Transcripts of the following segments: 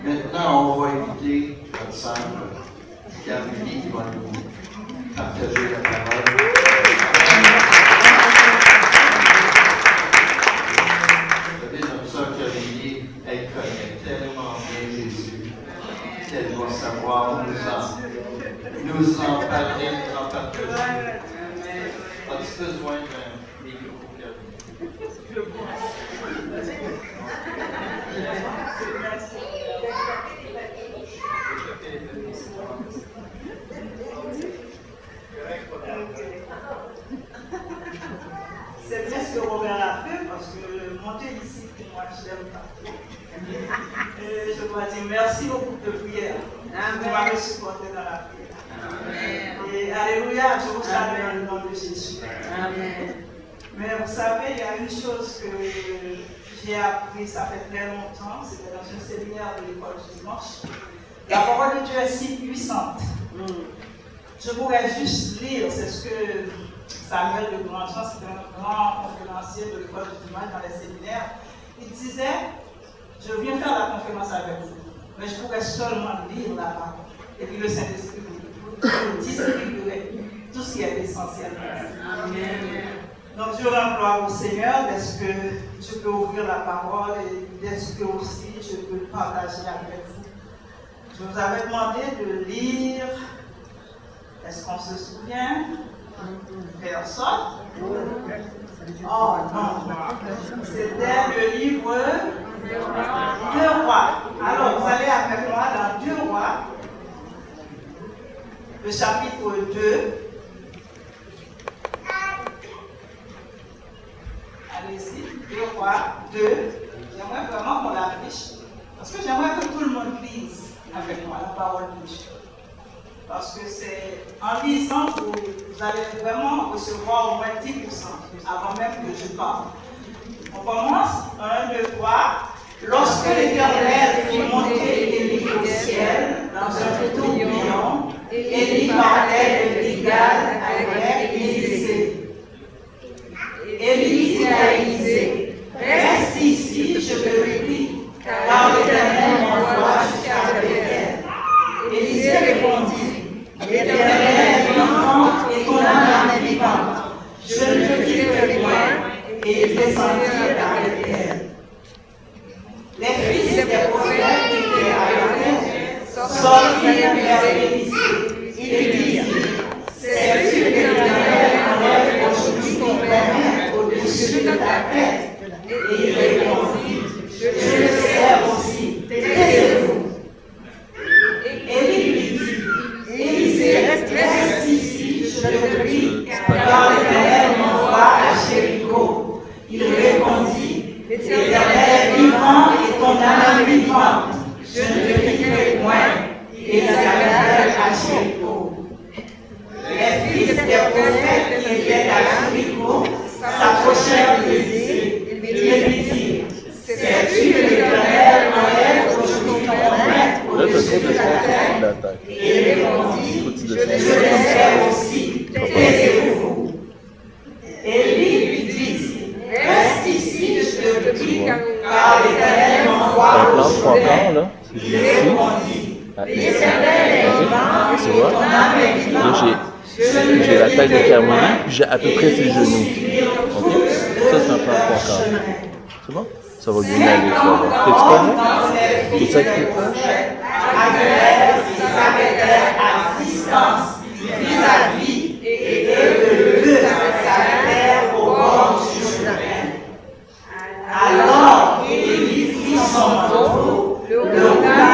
Maintenant, on va écouter notre sœur Gabrielle qui va nous partager la parole. Vous savez, notre sœur Gabrielle, elle connaît tellement bien Jésus qu'elle doit savoir nous en parler, nous en partager. As-tu besoin d'un micro, Gabrielle? C'est bien ce que Robert a fait parce que monter ici, pour moi, je n'aime pas. Je dois dire merci beaucoup de prière. Vous m'avez supporté dans la prière. Et alléluia, je vous salue dans le nom de Jésus. Amen. Mais vous savez, il y a une chose que j'ai appris, ça fait très longtemps, c'était dans un séminaire de l'école du dimanche. La parole de Dieu est si puissante. Je pourrais juste lire, c'est ce que Samuel de Grandjean, c'est un grand conférencier de l'école du dimanche dans les séminaires. Il disait, je viens faire la conférence avec vous, mais je pourrais seulement lire la parole. Et puis le Saint-Esprit vous distribuerait tout ce qui est essentiel. Amen. Donc je l'emploie au Seigneur, est-ce que je peux ouvrir la parole et est-ce que aussi je peux partager avec vous. Je vous avais demandé de lire, est-ce qu'on se souvient? Personne? Oh non, c'était le livre 2 Rois. Alors vous allez avec moi dans 2 Rois, le chapitre 2. Allez-y, 2 Rois 2. J'aimerais vraiment qu'on l'affiche, parce que j'aimerais que tout le monde lise avec moi la parole de Dieu. Parce que c'est en lisant que vous allez vraiment recevoir au moins 10% avant même que je parle. On commence, 1, 2, 3. Lorsque l'Éternel fit monter Élie au ciel dans un tourbillon, Élie parlait de Gilgal avec Élisée. Élie dit à Élisée, reste ici, je te prie, car l'Éternel m'envoie jusqu'à Bethel. Élisée répondit, l'Éternel est vivant et ton âme est vivante. Je ne te quitterai point. Et il descendit à Bethel. Les fils des prophètes qui étaient à Bethel sortirent vers Élisée. Ils disent, sais-tu que l'Éternel enlève aujourd'hui ton père au-dessus de ta tête? Et il répondit, je le sais aussi, taisez-vous. Élie lui dit, Élisée, reste ici, je te prie, car l'Éternel m'envoie à Jéricho. Il répondit, l'Éternel est vivant et ton âme est vivante. Je ne te quitterai point. Et ils arrivèrent à Jéricho. Les fils des prophètes qui étaient à Jéricho s'approchèrent d'Élisée. Ils lui dirent, sais-tu que l'Éternel enlève aujourd'hui ton père au-dessus de ta tête? Et il répondit, je le sais aussi, taisez-vous. Élie lui dit, reste ici, je te prie, car l'Éternel m'envoie aujourd'hui. Il répondit, l'Éternel est vivant et ton âme est vivante. J'ai la taille de Caroline, puis j'ai à peu près ses genoux. Ok? Ça, c'est un plan de 3 quarts. C'est bon? Ça va bien aller, ça va. T'es-tu correct? Tout ça qui est proche? À distance, vis-à-vis, et eux deux s'arrêtèrent au bord du Jourdain. Alors Élie prit son manteau, le roula,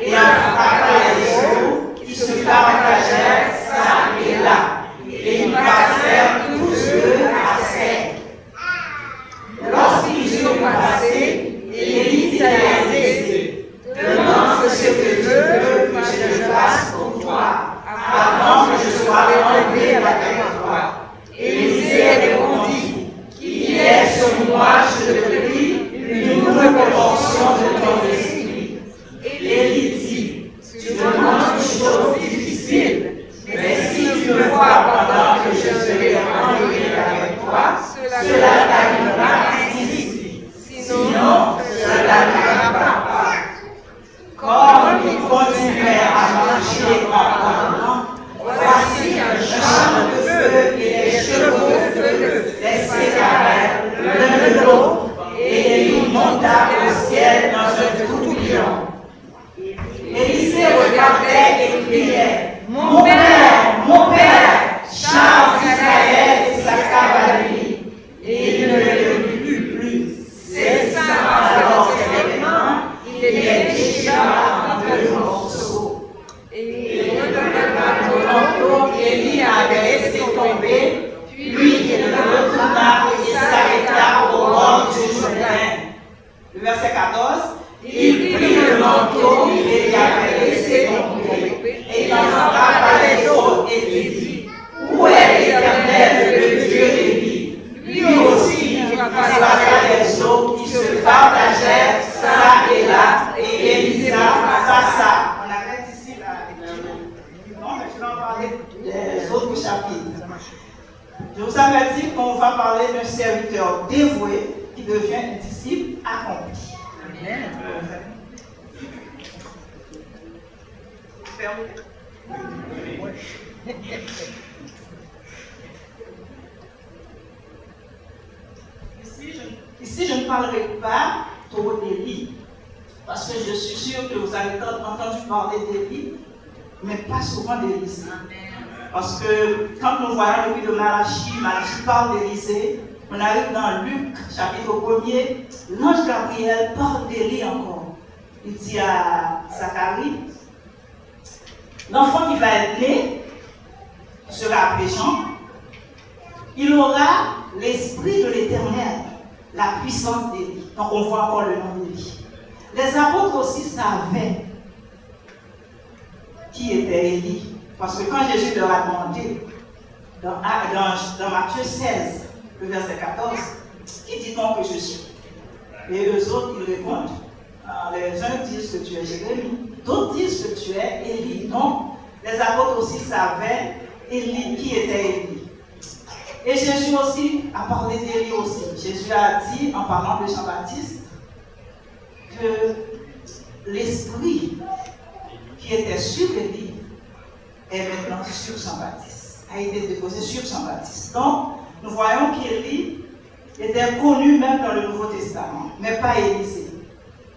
et en frappa les eaux qui se partagèrent ça et là, et ils passèrent tous deux à sec. Lorsqu'ils eurent passé, Élie dit à Élisée, demande ce que tu veux que je fasse pour toi, avant que je sois criait, mon Père, charge Israël et sa cavalerie. Et il ne le vit plus. Cessant alors ses vêtements, il les déchira en deux morceaux. Et le manteau qu'Élie avait laissé tomber, puis il retourna et s'arrêta au bord du Jourdain. Le verset 14. Il prit le manteau qu'il avait laissé tomber, et il entra par les eaux et dit, où est l'Éternel, le Dieu d'Élie? Lui aussi frappa les eaux qui se partagèrent ça et là, et Élisa passa. On arrête ici là. Non, mais je vais en parler des autres chapitres. Je vous avais dit qu'on va parler d'un serviteur dévoué qui devient un disciple accompli. Amen. Ici, je ne parlerai pas trop d'Élie, parce que je suis sûre que vous avez entendu parler d'Élie, mais pas souvent d'Élisée. Parce que quand nous voyons depuis de Malachie parle d'Élisée, on arrive dans Luc, chapitre 1er, l'ange Gabriel parle d'Élie encore. Il dit à Zacharie, l'enfant qui va être né sera appelé Jean, il aura l'esprit de l'Éternel, la puissance d'Élie. Donc on voit encore le nom d'Élie. Les apôtres aussi savaient qui était Élie. Parce que quand Jésus leur a demandé, dans Matthieu 16, le verset 14, qui dit-on que je suis? Et eux autres, ils répondent. Les uns disent que tu es Jérémie, d'autres disent que tu es Élie. Donc, les apôtres aussi savaient Élie, qui était Élie. Et Jésus aussi a parlé d'Élie aussi. Jésus a dit, en parlant de Jean-Baptiste, que l'esprit qui était sur Élie est maintenant sur Jean-Baptiste, a été déposé sur Jean-Baptiste. Donc, nous voyons qu'Élie était connu même dans le Nouveau Testament, mais pas Élisée.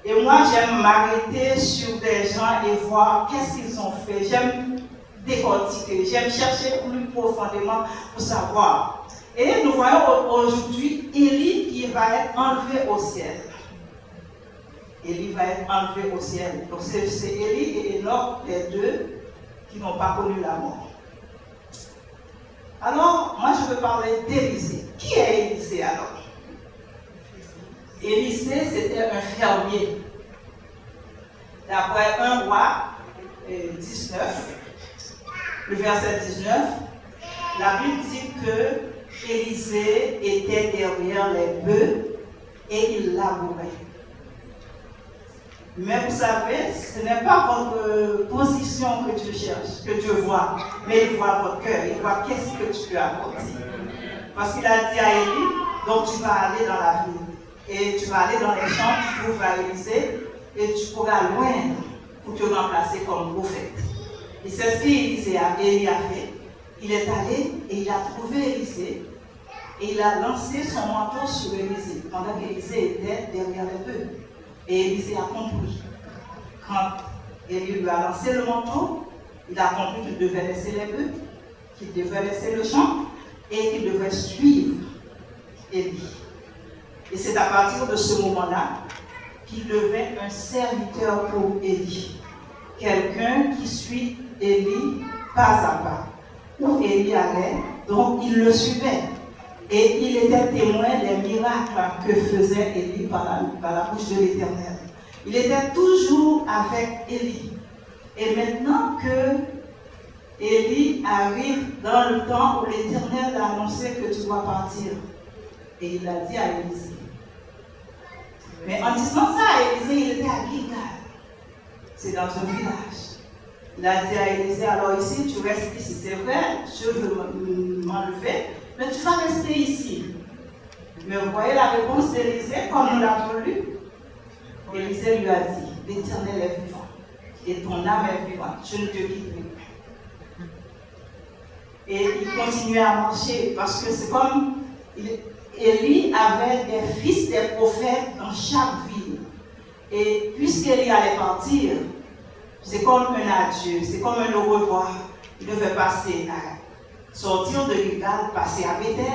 Et moi, j'aime m'arrêter sur des gens et voir qu'est-ce qu'ils ont fait. J'aime décortiquer, j'aime chercher plus profondément pour savoir. Et nous voyons aujourd'hui Élie qui va être enlevé au ciel. Élie va être enlevé au ciel. Donc c'est Élie et Enoch, les deux, qui n'ont pas connu la mort. Alors, moi je veux parler d'Élisée. Qui est Élisée alors? Élisée, c'était un fermier. D'après 1 Roi 19, le verset 19, la Bible dit que Élisée était derrière les bœufs et il labourait. Mais vous savez, ce n'est pas votre position que Dieu cherche, que Dieu voit, mais il voit votre cœur, il voit qu'est-ce que tu peux apporter. Parce qu'il a dit à Élie, donc tu vas aller dans la ville, et tu vas aller dans les champs, tu trouveras Élisée, et tu pourras loin pour te remplacer comme prophète. Et c'est ce qu'Élie a fait. Il est allé et il a trouvé Élisée, et il a lancé son manteau sur Élisée, pendant qu'Élisée était derrière les bœufs. Et Élisée a compris. Quand Élie lui a lancé le manteau, il a compris qu'il devait laisser les bœufs, qu'il devait laisser le champ et qu'il devait suivre Élie. Et c'est à partir de ce moment-là qu'il devint un serviteur pour Élie. Quelqu'un qui suit Élie pas à pas. Où Élie allait, donc il le suivait. Et il était témoin des miracles que faisait Élie par la bouche de l'Éternel. Il était toujours avec Élie. Et maintenant que Élie arrive dans le temps où l'Éternel a annoncé que tu dois partir, et il a dit à Élisée. Mais en disant ça à Élisée, il était à Gilgal. C'est dans un village. Il a dit à Élisée, alors ici, tu restes ici. C'est vrai, je veux m'enlever. Mais tu vas rester ici. Mais vous voyez la réponse d'Élisée, comme nous l'avons lu. Élisée lui a dit, l'Éternel est vivant, et ton âme est vivante, je ne te quitterai pas. Et il continuait à marcher, parce que c'est comme Élie avait des fils, des prophètes dans chaque ville. Et puisqu'Élie allait partir, c'est comme un adieu, c'est comme un au revoir. Il devait passer à sortir de Gilgal, passer à Bethel,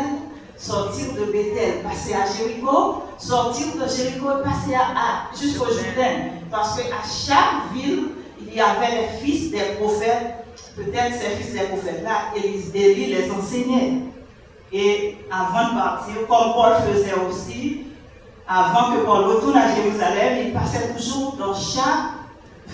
sortir de Bethel, passer à Jéricho, sortir de Jéricho et passer jusqu'au Jourdain. Parce qu'à chaque ville, il y avait les fils des prophètes. Peut-être ces fils des prophètes-là, Élie les enseignait. Et avant de partir, comme Paul faisait aussi, avant que Paul retourne à Jérusalem, il passait toujours dans chaque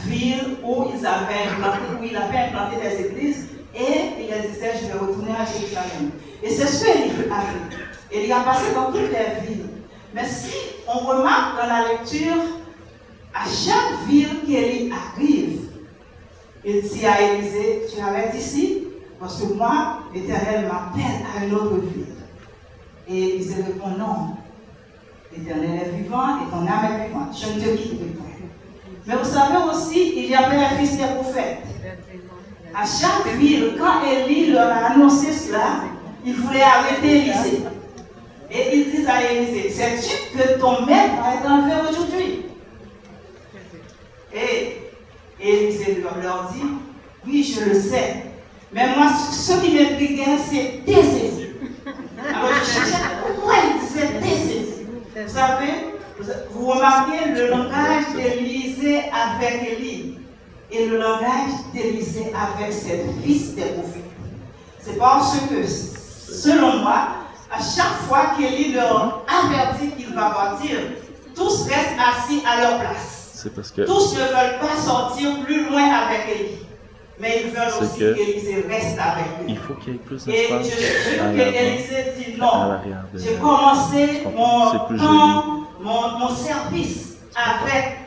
ville où il avait implanté des églises, et il disait, je vais retourner à Jérusalem. Et c'est ce qu'Élie a fait. Élie a passé dans toutes les villes. Mais si on remarque dans la lecture, à chaque ville qu'Élie arrive, il dit à Élisée, tu arrêtes ici, parce que moi, l'Éternel m'appelle à une autre ville. Et Élisée répond, non, l'Éternel est vivant et ton âme est vivante, je ne te quitterai pas. Mais vous savez aussi, il y avait les fils des prophètes. À chaque ville, quand Élie leur a annoncé cela, il voulait arrêter Élisée. Et ils disent à Élisée, sais-tu que ton maître va être enlevé aujourd'hui? Et Élisée leur dit, oui, je le sais. Mais moi, ce qui m'intriguait, c'est tes saisies. Alors je cherchais pourquoi il disait tes saisies. Vous savez, vous remarquez le langage d'Élisée avec Élie et le langage d'Élisée avec ses fils des prophètes. C'est parce que, selon moi, à chaque fois qu'Élie leur avertit qu'il va partir, tous restent assis à leur place. Parce que tous ne veulent pas sortir plus loin avec Élie. Mais ils veulent aussi qu'Élisée reste avec eux. Il faut qu'il y ait plus Et d'espace. je suis sûr qu'Élisée dit non. À l'arrière de J'ai commencé mon service avec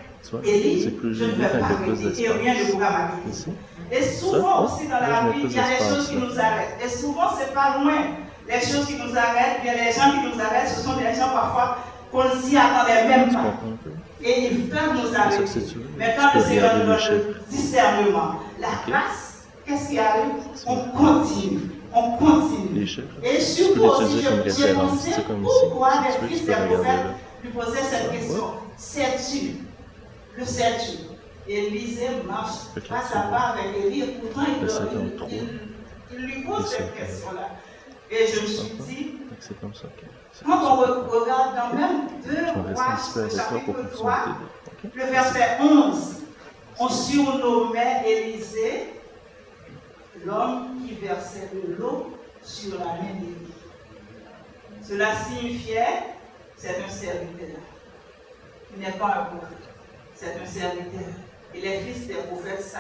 Élie. C'est plus Je ne joli vais quand pas il y a plus arrêter. Et rien ne pourra m'arrêter. Ici. Et souvent Ça, aussi dans la vie, il y a des choses qui nous arrêtent. Et souvent, ce n'est pas loin. Les choses qui nous arrêtent, bien les gens qui nous arrêtent, ce sont des gens parfois qu'on ne s'y attendait même pas. Et ils peuvent nous arrêter. Mais quand le Seigneur nous donne le discernement, la grâce, qu'est-ce qui arrive? On continue. On continue. Et surtout aussi, j'ai pensé pourquoi les fils des prophètes lui posaient cette question. Sais-tu? Le sais-tu? Élisée marche face à pas avec Élie et pourtant il lui pose cette question-là. Et je me suis dit, quand on regarde dans même 2 Rois, le chapitre 3, le verset 11, on surnommait Élisée l'homme qui versait de l'eau sur la main d'Élie. Cela signifiait, c'est un serviteur. Il n'est pas un prophète, c'est un serviteur. Et les fils des prophètes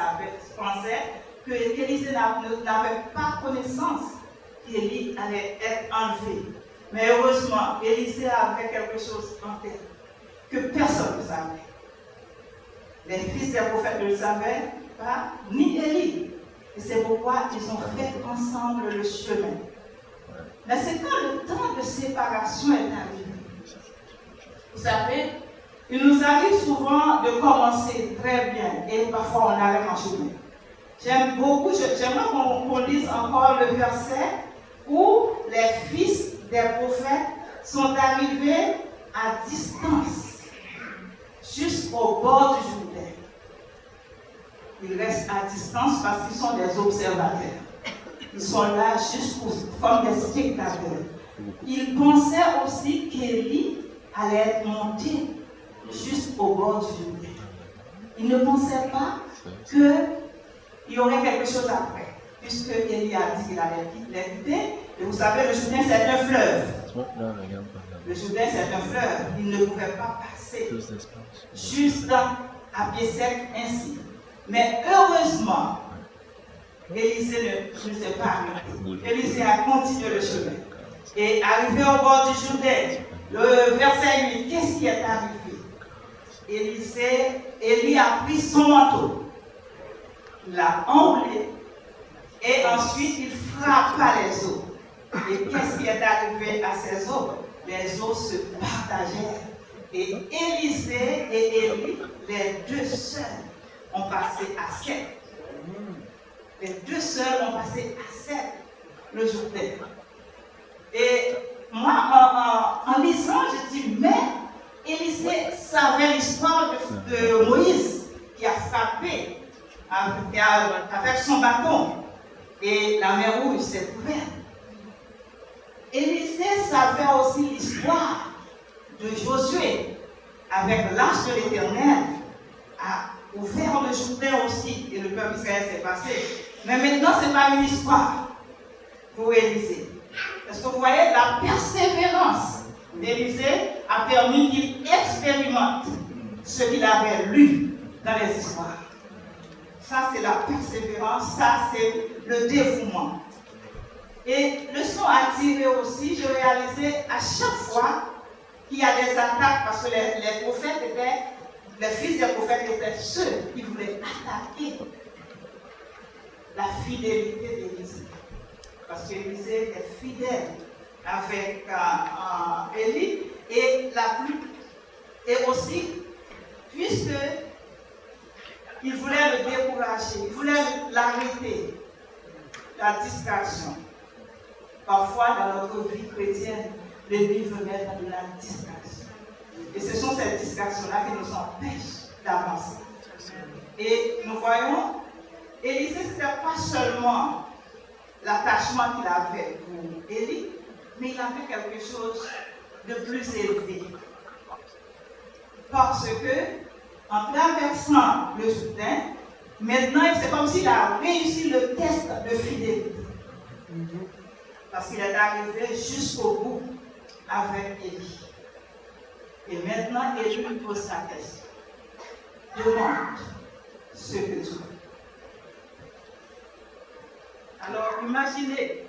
pensaient que Élisée n'avait pas connaissance qu'Élie allait être enlevé. Mais heureusement, Élisée avait quelque chose en tête que personne ne savait. Les fils des prophètes ne le savaient pas, ni Élie. Et c'est pourquoi ils ont fait ensemble le chemin. Mais c'est quand le temps de séparation est arrivé. Vous savez, il nous arrive souvent de commencer très bien et parfois on arrête en chemin. J'aimerais qu'on lise encore le verset où les fils des prophètes sont arrivés à distance, jusqu'au bord du Jourdain. Ils restent à distance parce qu'ils sont des observateurs. Ils sont là juste comme des spectateurs. Ils pensaient aussi qu'Élie allait être monté jusqu'au bord du Jourdain. Ils ne pensaient pas qu'il y aurait quelque chose après, puisque Élie a dit qu'il allait quitter. Et vous savez, le Jourdain, c'est un fleuve. Le Jourdain, c'est un fleuve. Il ne pouvait pas passer juste à pied sec ainsi. Mais heureusement, Élisée ne s'est pas arrêté. Élisée a continué le chemin. Et arrivé au bord du Jourdain, le verset 8, qu'est-ce qui est arrivé? Élie a pris son manteau, il l'a enroulé, et ensuite il frappa les eaux. Et qu'est-ce qui est arrivé à ces eaux? Les eaux se partagèrent. Et Élisée et Élie, les deux seuls, ont passé à sec. Les deux seuls ont passé à sec le Jourdain. Et moi, en lisant, je dis, mais Élisée savait l'histoire de Moïse qui a frappé avec son bâton et la mer Rouge s'est ouverte. Élisée savait aussi l'histoire de Josué avec l'arche de l'Éternel a ouvert le Jourdain aussi et le peuple d'Israël s'est passé. Mais maintenant, ce n'est pas une histoire pour Élisée. Parce que vous voyez, la persévérance d'Élisée a permis qu'il expérimente ce qu'il avait lu dans les histoires. Ça, c'est la persévérance, ça, c'est le dévouement. Et leçon à tirer aussi, je réalisais à chaque fois qu'il y a des attaques, parce que les prophètes étaient, les fils des prophètes étaient ceux qui voulaient attaquer la fidélité d'Élisée. Parce qu'Élisée était fidèle avec Élie et aussi, puisque il voulait le décourager, il voulait l'arrêter, la distraction. Parfois, dans notre vie chrétienne, l'ennemi veut mettre de la distraction. Et ce sont ces distractions-là qui nous empêchent d'avancer. Et nous voyons, Élisée, ce n'était pas seulement l'attachement qu'il avait pour Élie, mais il avait quelque chose de plus élevé. Parce que, en traversant le Jourdain, maintenant, c'est comme s'il a réussi le test de fidélité. Parce qu'il est arrivé jusqu'au bout avec Élie. Et maintenant, Élie lui pose sa question. Demande ce que tu veux. Alors, imaginez,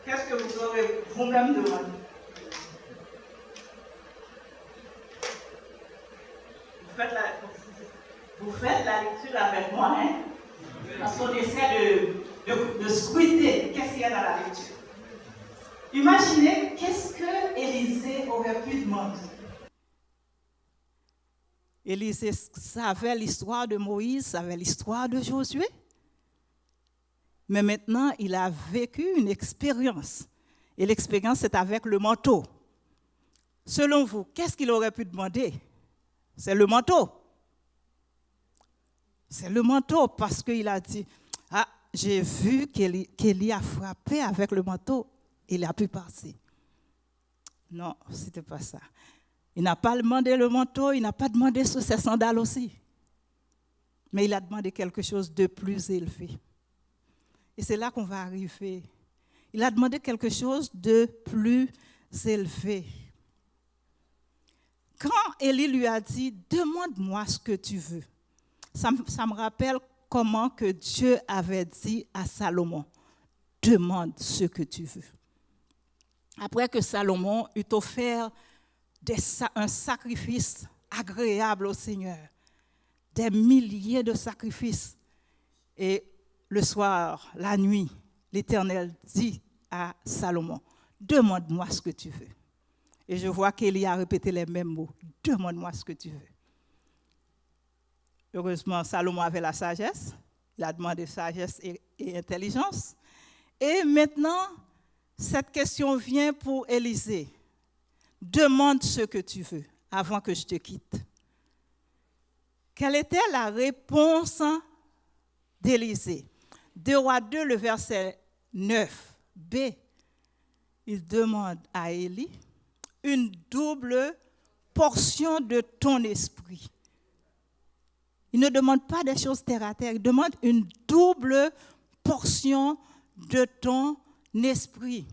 qu'est-ce que vous aurez vous-même demandé? Vous faites la lecture avec moi, hein? Parce qu'on essaie de scruter qu'est-ce qu'il y a dans la lecture. Imaginez qu'est-ce que Élisée aurait pu demander. Élisée savait l'histoire de Moïse, savait l'histoire de Josué. Mais maintenant, il a vécu une expérience. Et l'expérience, c'est avec le manteau. Selon vous, qu'est-ce qu'il aurait pu demander? C'est le manteau. C'est le manteau parce qu'il a dit, ah, j'ai vu qu'Élie a frappé avec le manteau, il a pu passer. Non, ce n'était pas ça. Il n'a pas demandé le manteau, il n'a pas demandé sur ses sandales aussi. Mais il a demandé quelque chose de plus élevé. Et c'est là qu'on va arriver. Il a demandé quelque chose de plus élevé. Quand Élie lui a dit, demande-moi ce que tu veux, ça me rappelle comment que Dieu avait dit à Salomon, demande ce que tu veux. Après que Salomon eut offert un sacrifice agréable au Seigneur, des milliers de sacrifices, et le soir, la nuit, l'Éternel dit à Salomon, demande-moi ce que tu veux. Et je vois qu'Élie a répété les mêmes mots, demande-moi ce que tu veux. Heureusement, Salomon avait la sagesse, il a demandé sagesse et intelligence. Et maintenant, cette question vient pour Élisée. Demande ce que tu veux avant que je te quitte. Quelle était la réponse d'Élisée? 2 Rois 2, le verset 9b, il demande à Élie une double portion de ton esprit. Il ne demande pas des choses terre à terre, il demande une double portion de ton esprit.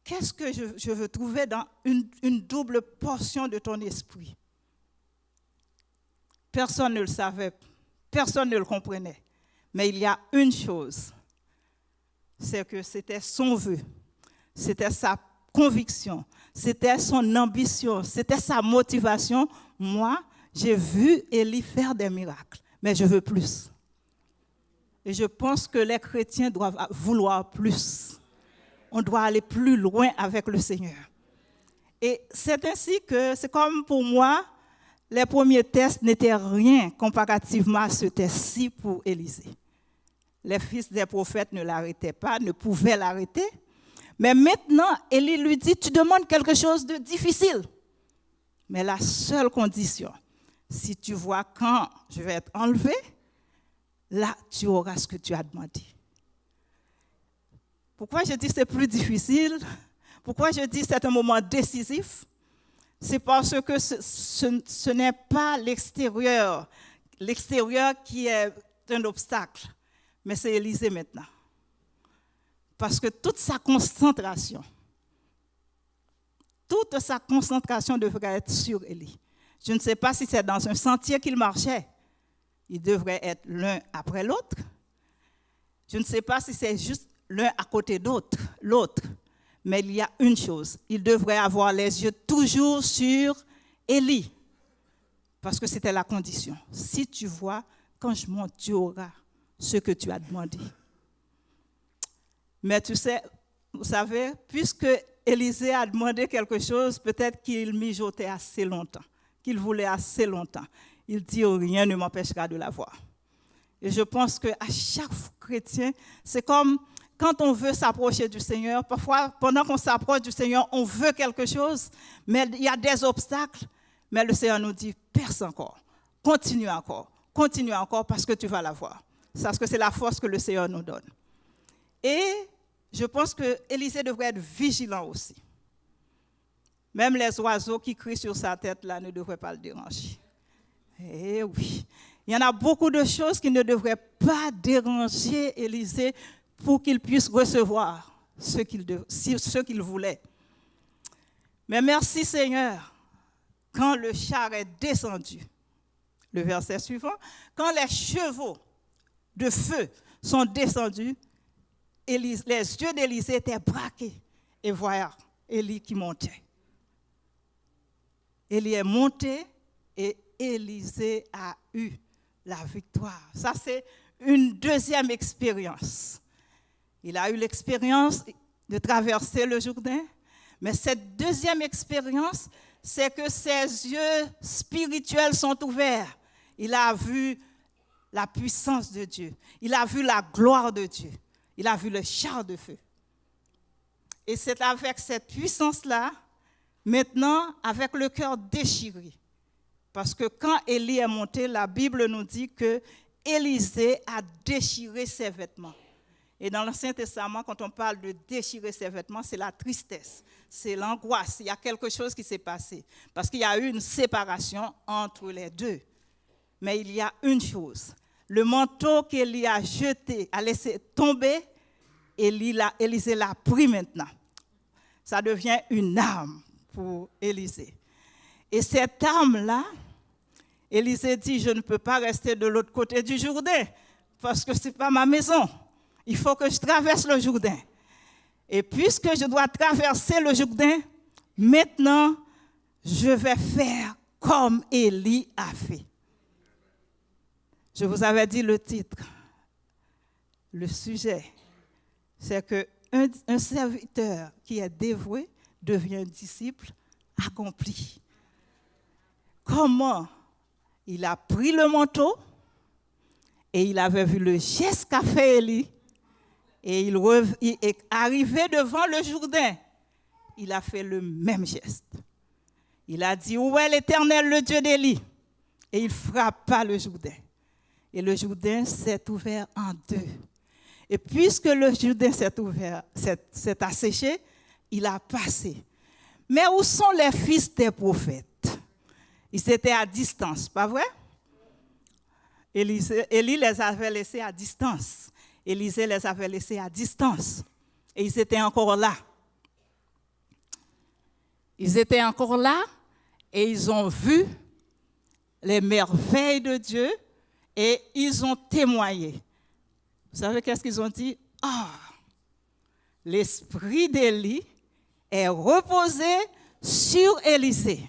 Qu'est-ce que je veux trouver dans une double portion de ton esprit? Personne ne le savait, personne ne le comprenait. Mais il y a une chose, c'est que c'était son vœu, c'était sa conviction, c'était son ambition, c'était sa motivation. Moi, j'ai vu Élie faire des miracles, mais je veux plus. Et je pense que les chrétiens doivent vouloir plus. On doit aller plus loin avec le Seigneur. Et c'est ainsi que, c'est comme pour moi, les premiers tests n'étaient rien comparativement à ce test-ci pour Élisée. Les fils des prophètes ne l'arrêtaient pas, ne pouvaient l'arrêter. Mais maintenant, Élie lui dit, tu demandes quelque chose de difficile. Mais la seule condition, si tu vois quand je vais être enlevé, là, tu auras ce que tu as demandé. Pourquoi je dis que c'est plus difficile? Pourquoi je dis que c'est un moment décisif? C'est parce que ce n'est pas l'extérieur qui est un obstacle, mais c'est Élisée maintenant. Parce que toute sa concentration devrait être sur Élie. Je ne sais pas si c'est dans un sentier qu'il marchait. Il devrait être l'un après l'autre. Je ne sais pas si c'est juste l'un à côté de l'autre. Mais il y a une chose, il devrait avoir les yeux toujours sur Élie. Parce que c'était la condition. Si tu vois, quand je monte, tu auras ce que tu as demandé. Mais tu sais, vous savez, puisque Élisée a demandé quelque chose, peut-être qu'il mijotait assez longtemps, qu'il voulait assez longtemps. Il dit, oh, rien ne m'empêchera de l'avoir. Et je pense qu'à chaque chrétien, c'est comme quand on veut s'approcher du Seigneur, parfois, pendant qu'on s'approche du Seigneur, on veut quelque chose, mais il y a des obstacles. Mais le Seigneur nous dit, perce encore, continue encore, parce que tu vas l'avoir. Parce que c'est la force que le Seigneur nous donne. Et je pense que Élisée devrait être vigilant aussi. Même les oiseaux qui crient sur sa tête, là, ne devraient pas le déranger. Eh oui, il y en a beaucoup de choses qui ne devraient pas déranger Élisée pour qu'il puisse recevoir ce qu'il voulait. Mais merci Seigneur, quand le char est descendu, le verset suivant, quand les chevaux de feu sont descendus, les yeux d'Élisée étaient braqués. Et voilà, Élie qui montait. Élie est monté et Élisée a eu la victoire. Ça, c'est une deuxième expérience. Il a eu l'expérience de traverser le Jourdain, mais cette deuxième expérience, c'est que ses yeux spirituels sont ouverts. Il a vu la puissance de Dieu. Il a vu la gloire de Dieu. Il a vu le char de feu. Et c'est avec cette puissance-là, maintenant, avec le cœur déchiré. Parce que quand Élie est monté, la Bible nous dit que Élisée a déchiré ses vêtements. Et dans l'Ancien Testament, quand on parle de déchirer ses vêtements, c'est la tristesse, c'est l'angoisse. Il y a quelque chose qui s'est passé. Parce qu'il y a eu une séparation entre les deux. Mais il y a une chose. Le manteau qu'Élie a jeté, a laissé tomber, Élisée l'a pris maintenant. Ça devient une arme pour Élisée. Et cette arme-là, Élisée dit, je ne peux pas rester de l'autre côté du Jourdain, parce que ce n'est pas ma maison. Il faut que je traverse le Jourdain. Et puisque je dois traverser le Jourdain, maintenant, je vais faire comme Élie a fait. Je vous avais dit le titre. Le sujet, c'est qu'un serviteur qui est dévoué devient un disciple accompli. Comment il a pris le manteau et il avait vu le geste qu'a fait Élie. Et il est arrivé devant le Jourdain. Il a fait le même geste. Il a dit, où est l'Éternel, le Dieu d'Élie? Et il frappa le Jourdain. Et le Jourdain s'est ouvert en deux. Et puisque le Jourdain s'est asséché, il a passé. Mais où sont les fils des prophètes? Ils étaient à distance, pas vrai? Élie les avait laissés à distance. Élisée les avait laissés à distance. Et ils étaient encore là. Ils étaient encore là et ils ont vu les merveilles de Dieu et ils ont témoigné. Vous savez qu'est-ce qu'ils ont dit? Ah, l'esprit d'Élie est reposé sur Élisée.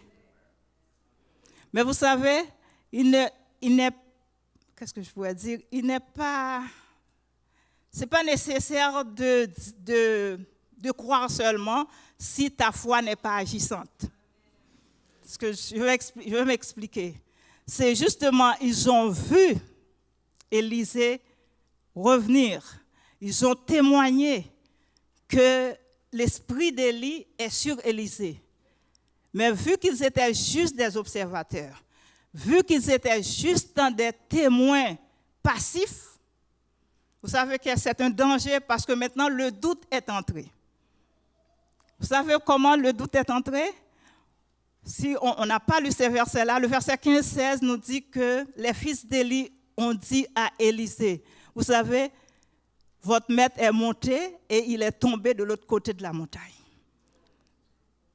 Mais vous savez, qu'est-ce que je pourrais dire? C'est pas nécessaire de croire seulement si ta foi n'est pas agissante. Parce que je vais m'expliquer. C'est justement, ils ont vu Élisée revenir. Ils ont témoigné que l'esprit d'Élie est sur Élisée. Mais vu qu'ils étaient juste des observateurs, vu qu'ils étaient juste des témoins passifs, vous savez que c'est un danger parce que maintenant le doute est entré. Vous savez comment le doute est entré? Si on n'a pas lu ces versets-là, le verset 15-16 nous dit que les fils d'Élie ont dit à Élisée, vous savez, votre maître est monté et il est tombé de l'autre côté de la montagne.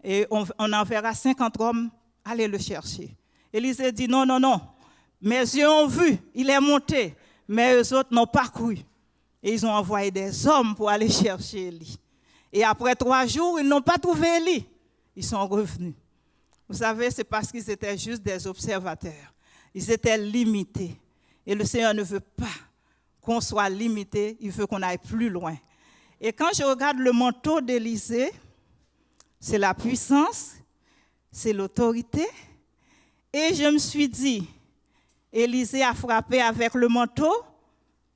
Et on enverra 50 hommes aller le chercher. Élisée dit non, mes yeux ont vu, il est monté, mais eux autres n'ont pas cru. Et ils ont envoyé des hommes pour aller chercher Élie. Et après 3 jours, ils n'ont pas trouvé Élie. Ils sont revenus. Vous savez, c'est parce qu'ils étaient juste des observateurs. Ils étaient limités. Et le Seigneur ne veut pas qu'on soit limité, il veut qu'on aille plus loin. Et quand je regarde le manteau d'Élisée, c'est la puissance, c'est l'autorité. Et je me suis dit, Élisée a frappé avec le manteau,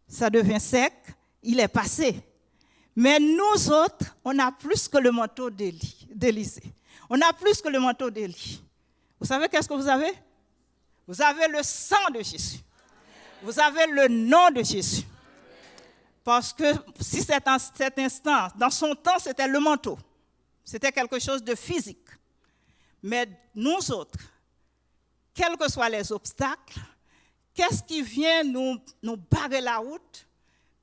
ça devient sec, il est passé. Mais nous autres, on a plus que le manteau d'Élisée. On a plus que le manteau d'Élie. Vous savez qu'est-ce que vous avez? Vous avez le sang de Jésus. Vous avez le nom de Jésus. Parce que si c'est en cet instant, dans son temps, c'était le manteau. C'était quelque chose de physique. Mais nous autres, quels que soient les obstacles, qu'est-ce qui vient nous barrer la route?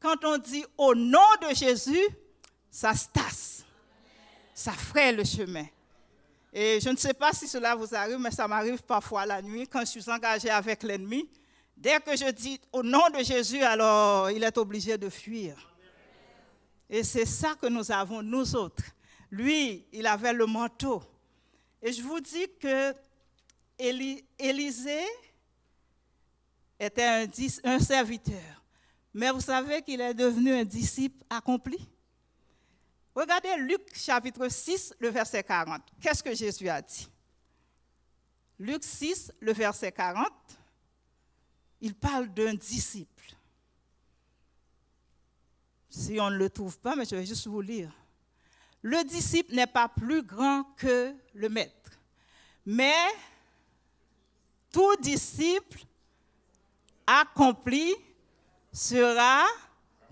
Quand on dit au nom de Jésus, ça se tasse. Ça fraye le chemin. Et je ne sais pas si cela vous arrive, mais ça m'arrive parfois la nuit quand je suis engagé avec l'ennemi. Dès que je dis au nom de Jésus, alors il est obligé de fuir. Et c'est ça que nous avons, nous autres. Lui, il avait le manteau. Et je vous dis que Élisée était un serviteur. Mais vous savez qu'il est devenu un disciple accompli. Regardez Luc chapitre 6, le verset 40. Qu'est-ce que Jésus a dit? Luc 6, le verset 40, il parle d'un disciple. Si on ne le trouve pas, mais je vais juste vous lire. Le disciple n'est pas plus grand que le maître, mais tout disciple accompli sera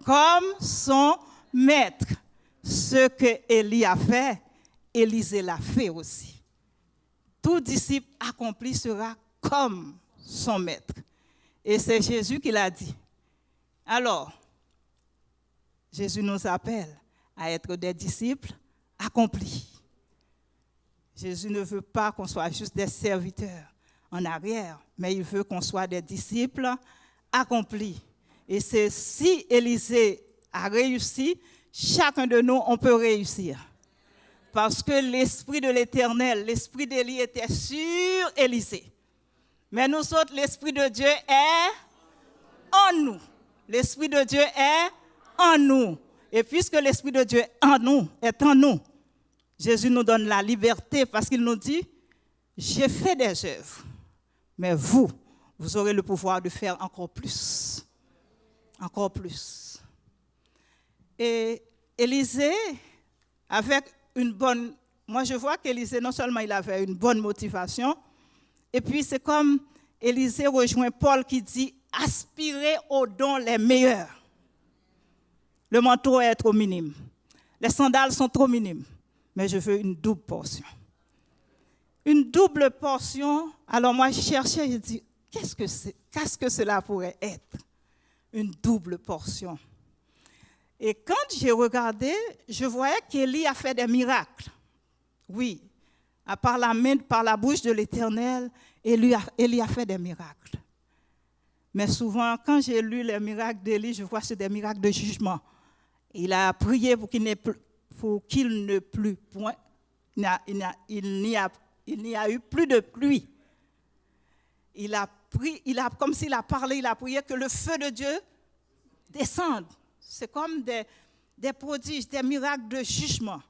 comme son maître. Ce que Élie a fait, Élisée l'a fait aussi. Tout disciple accompli sera comme son maître. Et c'est Jésus qui l'a dit. Alors, Jésus nous appelle à être des disciples accomplis. Jésus ne veut pas qu'on soit juste des serviteurs en arrière, mais il veut qu'on soit des disciples accomplis. Et c'est si Élisée a réussi, chacun de nous, on peut réussir. Parce que l'Esprit de l'Éternel, l'Esprit d'Élie était sur Élisée. Mais nous autres, l'Esprit de Dieu est en nous. L'Esprit de Dieu est en nous. Et puisque l'Esprit de Dieu est en nous, Jésus nous donne la liberté parce qu'il nous dit, j'ai fait des œuvres, mais vous aurez le pouvoir de faire encore plus. Encore plus. Et Élisée, avec une bonne... Moi, je vois qu'Élisée, non seulement il avait une bonne motivation, et puis c'est comme Élisée rejoint Paul qui dit « Aspirez aux dons les meilleurs ». Le manteau est trop minime. Les sandales sont trop minimes. Mais je veux une double portion. Une double portion. Alors moi, je cherchais, je dis, qu'est-ce que cela pourrait être? Une double portion. Et quand j'ai regardé, je voyais qu'Élie a fait des miracles. Oui, par la main, par la bouche de l'Éternel, Élie a fait des miracles. Mais souvent, quand j'ai lu les miracles d'Élie, je vois que c'est des miracles de jugement. Il a prié pour qu'il ne plût point. Il n'y a eu plus de pluie. Comme s'il a parlé, il a prié que le feu de Dieu descende. C'est comme des prodiges, des miracles de jugement.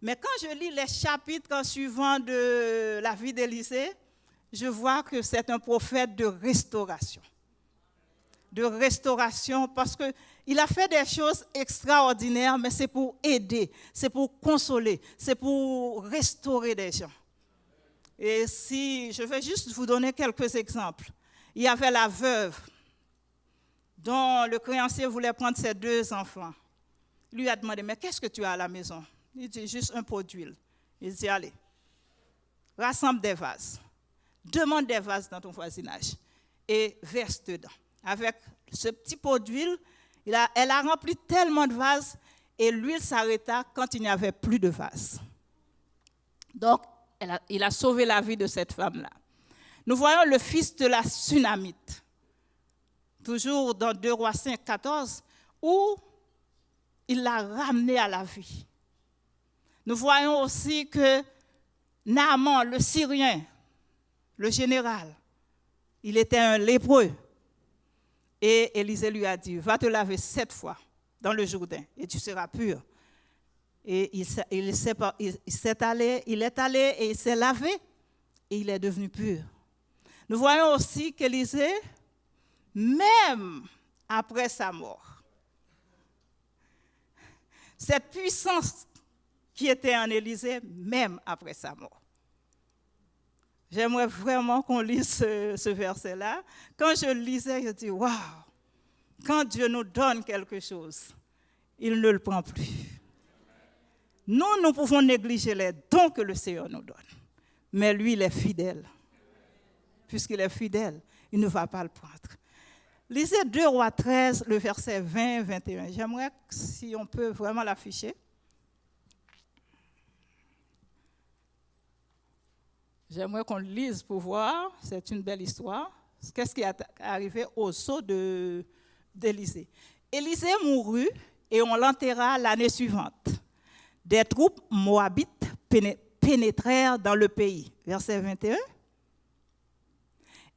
Mais quand je lis les chapitres suivants de la vie d'Élisée, je vois que c'est un prophète de restauration. De restauration, parce qu'il a fait des choses extraordinaires, mais c'est pour aider, c'est pour consoler, c'est pour restaurer des gens. Et si je vais juste vous donner quelques exemples. Il y avait la veuve dont le créancier voulait prendre ses 2 enfants. Il lui a demandé, mais qu'est-ce que tu as à la maison? Il dit, juste un pot d'huile. Il dit, allez, rassemble des vases. Demande des vases dans ton voisinage et verse dedans. Avec ce petit pot d'huile, elle a rempli tellement de vases et l'huile s'arrêta quand il n'y avait plus de vases. Donc, il a sauvé la vie de cette femme-là. Nous voyons le fils de la Sunamite, toujours dans 2 Rois 5, 14, où il l'a ramené à la vie. Nous voyons aussi que Naaman, le Syrien, le général, il était un lépreux. Et Élisée lui a dit, va te laver 7 fois dans le Jourdain et tu seras pur. Et il est allé et il s'est lavé et il est devenu pur. Nous voyons aussi qu'Élisée, même après sa mort, cette puissance qui était en Élisée, même après sa mort. J'aimerais vraiment qu'on lise ce verset-là. Quand je le lisais, je dis, waouh, quand Dieu nous donne quelque chose, il ne le prend plus. Nous pouvons négliger les dons que le Seigneur nous donne. Mais lui, il est fidèle. Puisqu'il est fidèle, il ne va pas le prendre. Lisez 2 Rois 13, le verset 20-21. J'aimerais, si on peut vraiment l'afficher. J'aimerais qu'on le lise pour voir. C'est une belle histoire. Qu'est-ce qui est arrivé au sceau d'Élisée? Élisée mourut et on l'enterra l'année suivante. Des troupes moabites pénétrèrent dans le pays. Verset 21.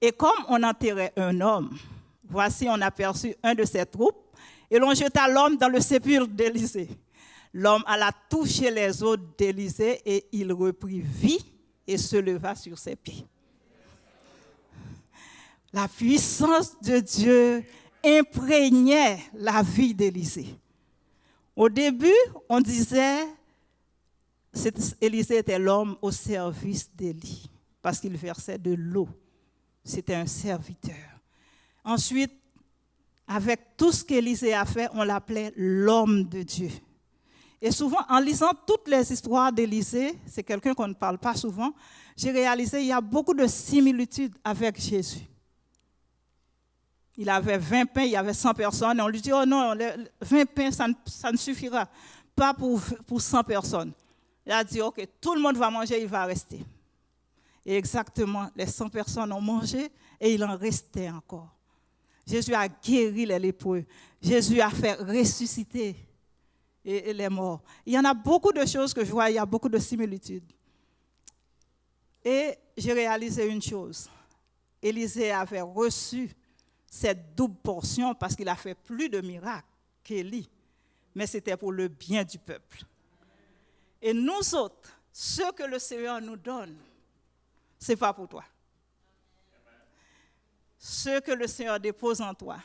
Et comme on enterrait un homme, voici on aperçut un de ces troupes et l'on jeta l'homme dans le sépulcre d'Élisée. L'homme alla toucher les os d'Élisée et il reprit vie et se leva sur ses pieds. La puissance de Dieu imprégnait la vie d'Élisée. Au début, on disait Élisée était l'homme au service d'Élie parce qu'il versait de l'eau. C'était un serviteur. Ensuite, avec tout ce qu'Élisée a fait, on l'appelait l'homme de Dieu. Et souvent, en lisant toutes les histoires d'Élisée, c'est quelqu'un qu'on ne parle pas souvent, j'ai réalisé qu'il y a beaucoup de similitudes avec Jésus. Il avait 20 pains, il y avait 100 personnes, et on lui dit, oh non, 20 pains, ça ne suffira pas pour 100 personnes. Il a dit, ok, tout le monde va manger, il va rester. Et exactement, les 100 personnes ont mangé et il en restait encore. Jésus a guéri les lépreux. Jésus a fait ressusciter les morts. Il y en a beaucoup de choses que je vois, il y a beaucoup de similitudes. Et j'ai réalisé une chose. Élisée avait reçu cette double portion parce qu'il a fait plus de miracles qu'Élie. Mais c'était pour le bien du peuple. Et nous autres, ce que le Seigneur nous donne, ce n'est pas pour toi. Ce que le Seigneur dépose en toi,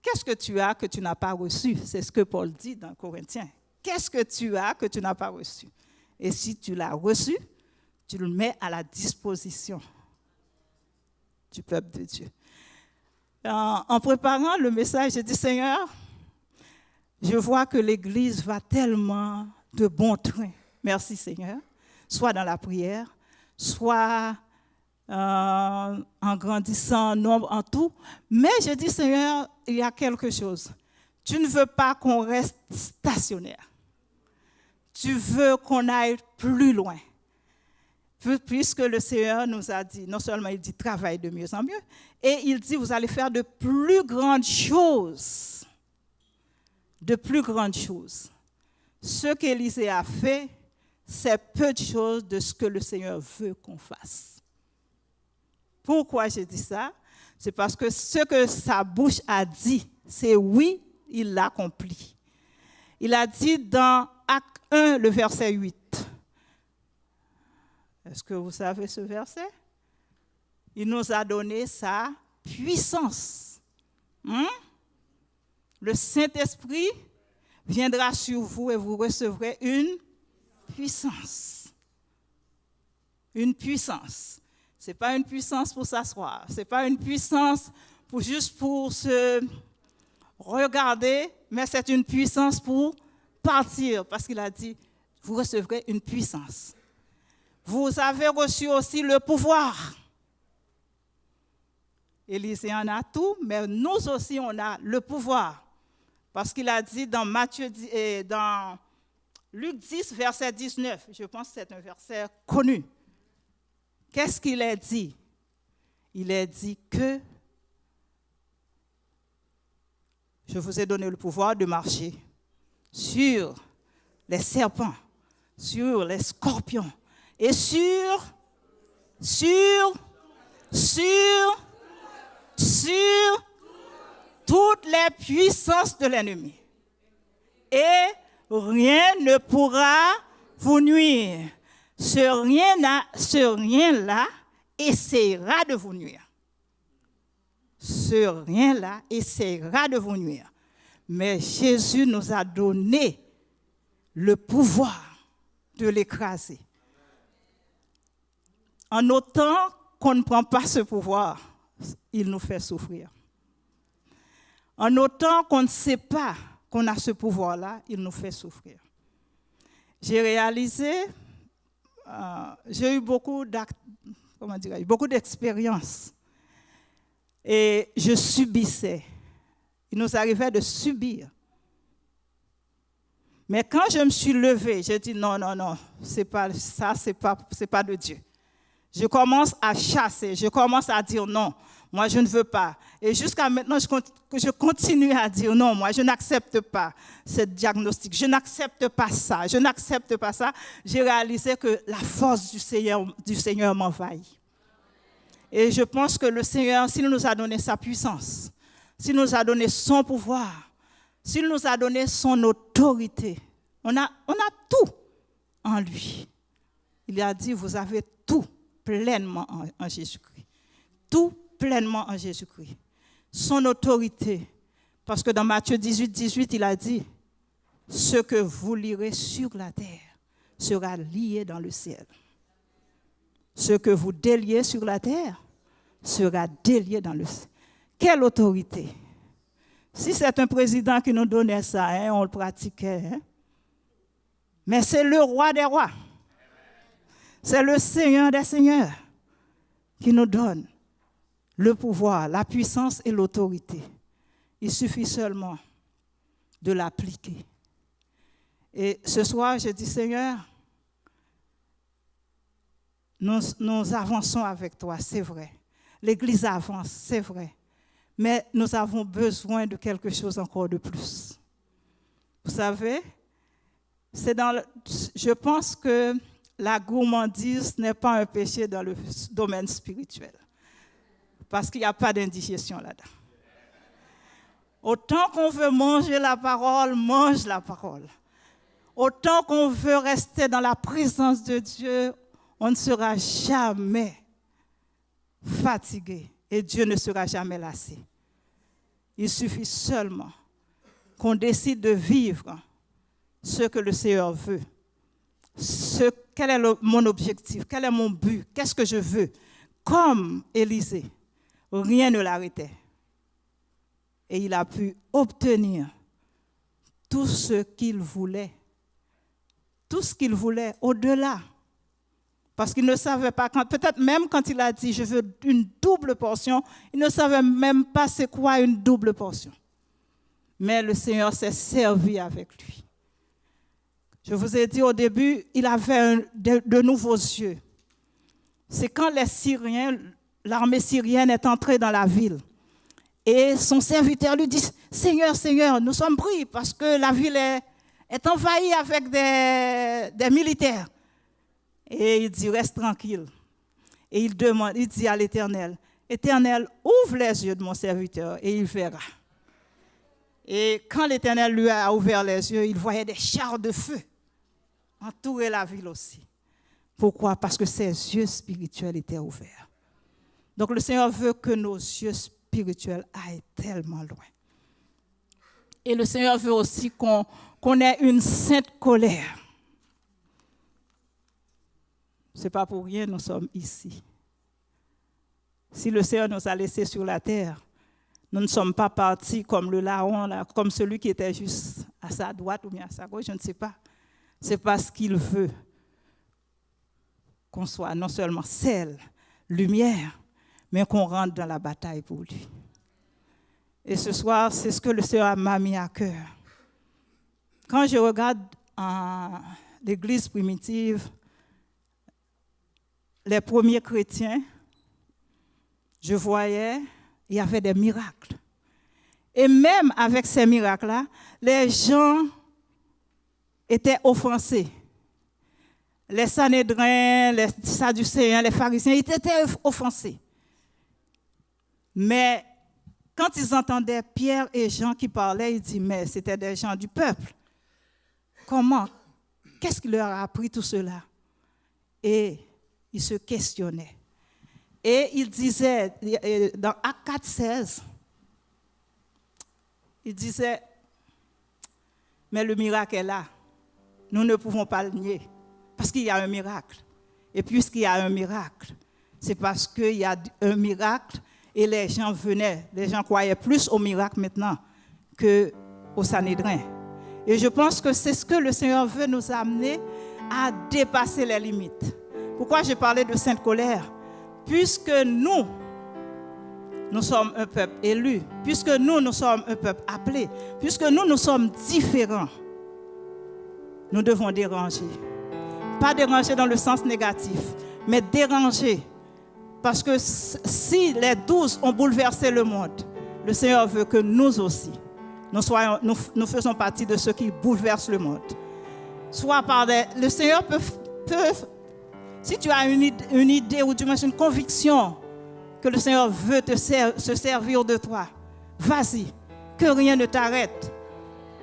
qu'est-ce que tu as que tu n'as pas reçu? C'est ce que Paul dit dans Corinthiens. Qu'est-ce que tu as que tu n'as pas reçu? Et si tu l'as reçu, tu le mets à la disposition du peuple de Dieu. En préparant le message, j'ai dit, Seigneur, je vois que l'Église va tellement de bon train. Merci Seigneur. Soit dans la prière, soit en grandissant en nombre, en tout. Mais je dis, Seigneur, il y a quelque chose. Tu ne veux pas qu'on reste stationnaire. Tu veux qu'on aille plus loin. Puisque le Seigneur nous a dit, non seulement il dit travaille de mieux en mieux, et il dit vous allez faire de plus grandes choses. De plus grandes choses. Ce qu'Élisée a fait, c'est peu de choses de ce que le Seigneur veut qu'on fasse. Pourquoi j'ai dit ça? C'est parce que ce que sa bouche a dit, c'est oui, il l'accomplit. Il a dit dans Acte 1, le verset 8. Est-ce que vous savez ce verset? Il nous a donné sa puissance. Le Saint-Esprit viendra sur vous et vous recevrez une puissance. une puissance. Ce n'est pas une puissance pour s'asseoir. Ce n'est pas une puissance juste pour se regarder, mais c'est une puissance pour partir. Parce qu'il a dit, vous recevrez une puissance. Vous avez reçu aussi le pouvoir. Élisée en a tout, mais nous aussi, on a le pouvoir. Parce qu'il a dit dans dans Luc 10, verset 19, je pense que c'est un verset connu. Qu'est-ce qu'il a dit? Il a dit que je vous ai donné le pouvoir de marcher sur les serpents, sur les scorpions et sur toutes les puissances de l'ennemi. Et rien ne pourra vous nuire. Ce rien-là essaiera de vous nuire. Ce rien-là essaiera de vous nuire. Mais Jésus nous a donné le pouvoir de l'écraser. En autant qu'on ne prend pas ce pouvoir, il nous fait souffrir. En autant qu'on ne sait pas qu'on a ce pouvoir-là, il nous fait souffrir. J'ai réalisé, j'ai eu beaucoup d'expériences et je subissais. Il nous arrivait de subir. Mais quand je me suis levée, j'ai dit non, c'est pas de Dieu. Je commence à chasser, je commence à dire non, moi je ne veux pas. Et jusqu'à maintenant, je continue à dire non, moi je n'accepte pas ce diagnostic, je n'accepte pas ça. J'ai réalisé que la force du Seigneur m'envahit. Et je pense que le Seigneur, s'il nous a donné sa puissance, s'il nous a donné son pouvoir, s'il nous a donné son autorité, on a tout en lui. Il a dit, vous avez tout pleinement en Jésus-Christ. Tout pleinement en Jésus-Christ. Son autorité. Parce que dans Matthieu 18, il a dit, ce que vous lirez sur la terre sera lié dans le ciel. Ce que vous déliez sur la terre sera délié dans le ciel. Quelle autorité! Si c'est un président qui nous donnait ça, on le pratiquait. Mais c'est le roi des rois. C'est le Seigneur des seigneurs qui nous donne le pouvoir, la puissance et l'autorité. Il suffit seulement de l'appliquer. Et ce soir, je dis, Seigneur, nous avançons avec toi, c'est vrai. L'Église avance, c'est vrai. Mais nous avons besoin de quelque chose encore de plus. Vous savez, je pense que la gourmandise n'est pas un péché dans le domaine spirituel. Parce qu'il n'y a pas d'indigestion là-dedans. Autant qu'on veut manger la parole, mange la parole. Autant qu'on veut rester dans la présence de Dieu, on ne sera jamais fatigué et Dieu ne sera jamais lassé. Il suffit seulement qu'on décide de vivre ce que le Seigneur veut. Quel est mon objectif? Quel est mon but? Qu'est-ce que je veux? Comme Élisée, rien ne l'arrêtait. Et il a pu obtenir tout ce qu'il voulait. Tout ce qu'il voulait au-delà. Parce qu'il ne savait pas, peut-être même quand il a dit « je veux une double portion », il ne savait même pas c'est quoi une double portion. Mais le Seigneur s'est servi avec lui. Je vous ai dit au début, il avait de nouveaux yeux. C'est quand les Syriens, l'armée syrienne est entrée dans la ville. Et son serviteur lui dit « Seigneur, Seigneur, nous sommes pris parce que la ville est envahie avec des militaires. » Et il dit « Reste tranquille. » Et il dit à l'Éternel « Éternel, ouvre les yeux de mon serviteur et il verra. » Et quand l'Éternel lui a ouvert les yeux, il voyait des chars de feu entourer la ville aussi. Pourquoi? Parce que ses yeux spirituels étaient ouverts. Donc le Seigneur veut que nos yeux spirituels aillent tellement loin. Et le Seigneur veut aussi qu'on ait une sainte colère. Ce n'est pas pour rien que nous sommes ici. Si le Seigneur nous a laissés sur la terre, nous ne sommes pas partis comme le larron, là, comme celui qui était juste à sa droite ou bien à sa gauche, je ne sais pas. C'est parce qu'il veut qu'on soit non seulement sel, lumière, mais qu'on rentre dans la bataille pour lui. Et ce soir, c'est ce que le Seigneur m'a mis à cœur. Quand je regarde l'Église primitive, les premiers chrétiens, je voyais, il y avait des miracles. Et même avec ces miracles-là, les gens étaient offensés. Les Sanhédrins, les Sadducéens, les pharisiens, ils étaient offensés. Mais quand ils entendaient Pierre et Jean qui parlaient, ils disaient, mais c'était des gens du peuple. Comment? Qu'est-ce qui leur a appris tout cela? Et ils se questionnaient. Et ils disaient, dans Actes 4:16, ils disaient, mais le miracle est là. Nous ne pouvons pas le nier. Parce qu'il y a un miracle. Et puisqu'il y a un miracle, c'est parce qu'il y a un miracle et les gens venaient. Les gens croyaient plus au miracle maintenant qu'au Sanhédrin. Et je pense que c'est ce que le Seigneur veut nous amener à dépasser les limites. Pourquoi j'ai parlé de sainte colère? Puisque nous sommes un peuple élu, puisque nous sommes un peuple appelé, puisque nous sommes différents, nous devons déranger. Pas déranger dans le sens négatif, mais déranger. Parce que si les 12 ont bouleversé le monde, le Seigneur veut que nous aussi, nous faisons partie de ceux qui bouleversent le monde. Soit par le Seigneur peut si tu as une idée ou du moins une conviction que le Seigneur veut se servir de toi, vas-y, que rien ne t'arrête.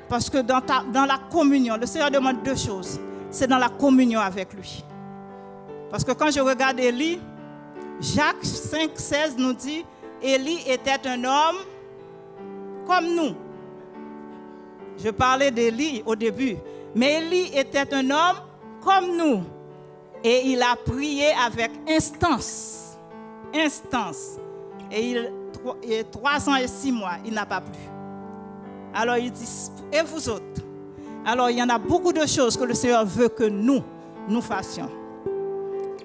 Parce que dans la communion, le Seigneur demande deux choses. C'est dans la communion avec lui. Parce que quand je regarde Élie, Jacques 5:16 nous dit, Élie était un homme comme nous. Je parlais d'Élie au début, mais Élie était un homme comme nous. Et il a prié avec instance. Et 3 ans et 6 mois, il n'a pas plu. Alors il dit, et vous autres? Alors il y en a beaucoup de choses que le Seigneur veut que nous fassions.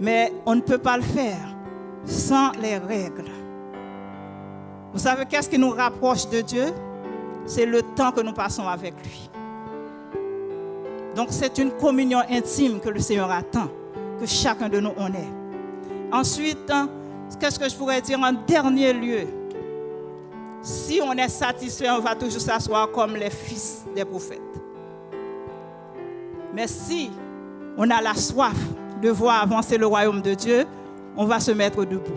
Mais on ne peut pas le faire sans les règles. Vous savez qu'est-ce qui nous rapproche de Dieu? C'est le temps que nous passons avec lui. Donc c'est une communion intime que le Seigneur attend, que chacun de nous en ait. Ensuite, qu'est-ce que je pourrais dire en dernier lieu? Si on est satisfait, on va toujours s'asseoir comme les fils des prophètes. Mais si on a la soif de voir avancer le royaume de Dieu, on va se mettre debout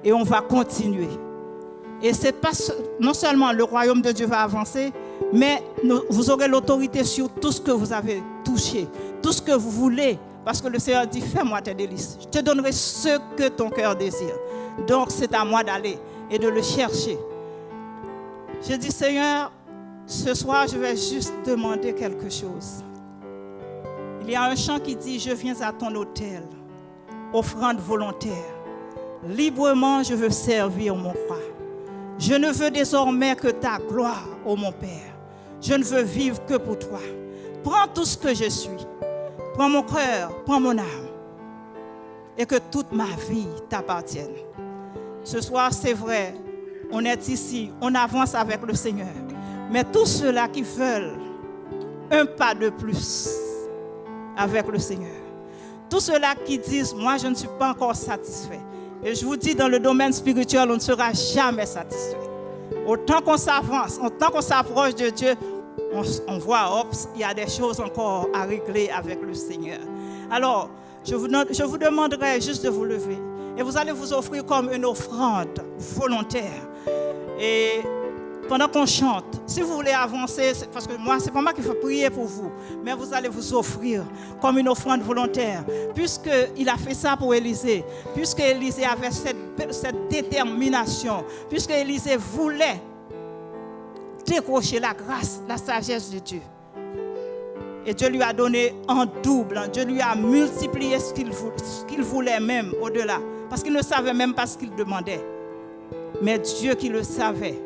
et on va continuer. Et c'est pas non seulement le royaume de Dieu va avancer, mais vous aurez l'autorité sur tout ce que vous avez touché, tout ce que vous voulez, parce que le Seigneur dit, fais-moi tes délices. Je te donnerai ce que ton cœur désire. Donc c'est à moi d'aller et de le chercher. Je dis, Seigneur, ce soir, je vais juste demander quelque chose. Il y a un chant qui dit, je viens à ton autel, offrande volontaire. Librement, je veux servir mon roi. Je ne veux désormais que ta gloire, ô mon Père. Je ne veux vivre que pour toi. Prends tout ce que je suis. Prends mon cœur, prends mon âme. Et que toute ma vie t'appartienne. Ce soir, c'est vrai, on est ici, on avance avec le Seigneur. Mais tous ceux-là qui veulent un pas de plus avec le Seigneur, tous ceux-là qui disent, moi je ne suis pas encore satisfait. Et je vous dis, dans le domaine spirituel, on ne sera jamais satisfait. Autant qu'on s'avance, autant qu'on s'approche de Dieu, on voit, il y a des choses encore à régler avec le Seigneur. Alors, je vous demanderai juste de vous lever. Et vous allez vous offrir comme une offrande volontaire. Et pendant qu'on chante, si vous voulez avancer, parce que moi, c'est pas moi qui vais prier pour vous, mais vous allez vous offrir comme une offrande volontaire. Puisqu'il a fait ça pour Élisée, puisque Élisée avait cette détermination, puisque Élisée voulait décrocher la grâce, la sagesse de Dieu. Et Dieu lui a donné en double. Dieu lui a multiplié ce qu'il voulait même au-delà. Parce qu'il ne savait même pas ce qu'il demandait. Mais Dieu qui le savait,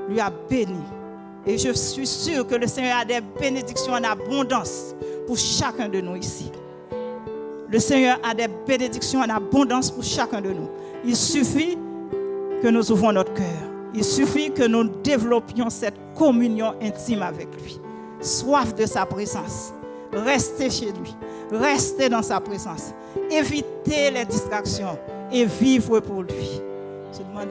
lui a béni. Et je suis sûre que le Seigneur a des bénédictions en abondance pour chacun de nous ici. Le Seigneur a des bénédictions en abondance pour chacun de nous. Il suffit que nous ouvrons notre cœur. Il suffit que nous développions cette communion intime avec lui. Soif de sa présence. Restez chez lui. Restez dans sa présence. Évitez les distractions et vivre pour lui. Je demande